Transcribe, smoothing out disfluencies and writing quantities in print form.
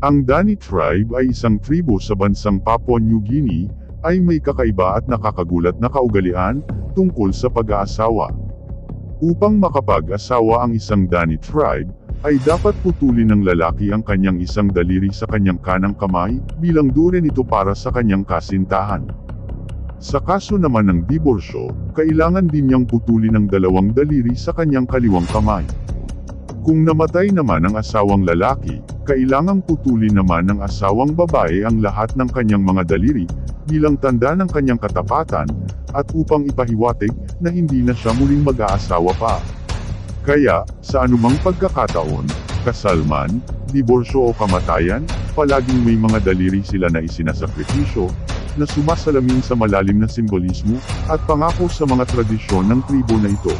Ang Dani tribe ay isang tribo sa bansang Papua New Guinea, ay may kakaiba at nakakagulat na kaugalian tungkol sa pag-aasawa. Upang makapag-asawa ang isang Dani tribe, ay dapat putulin ng lalaki ang kanyang isang daliri sa kanyang kanang kamay, bilang dure nito para sa kanyang kasintahan. Sa kaso naman ng diborsyo, kailangan din niyang putulin ang dalawang daliri sa kanyang kaliwang kamay. Kung namatay naman ang asawang lalaki, kailangang putulin naman ng asawang babae ang lahat ng kanyang mga daliri, bilang tanda ng kanyang katapatan, at upang ipahiwatig na hindi na siya muling mag-aasawa pa. Kaya, sa anumang pagkakataon, kasal man, diborsyo o kamatayan, palaging may mga daliri sila na isinasakripisyo, na sumasalamin sa malalim na simbolismo, at pangako sa mga tradisyon ng tribo na ito.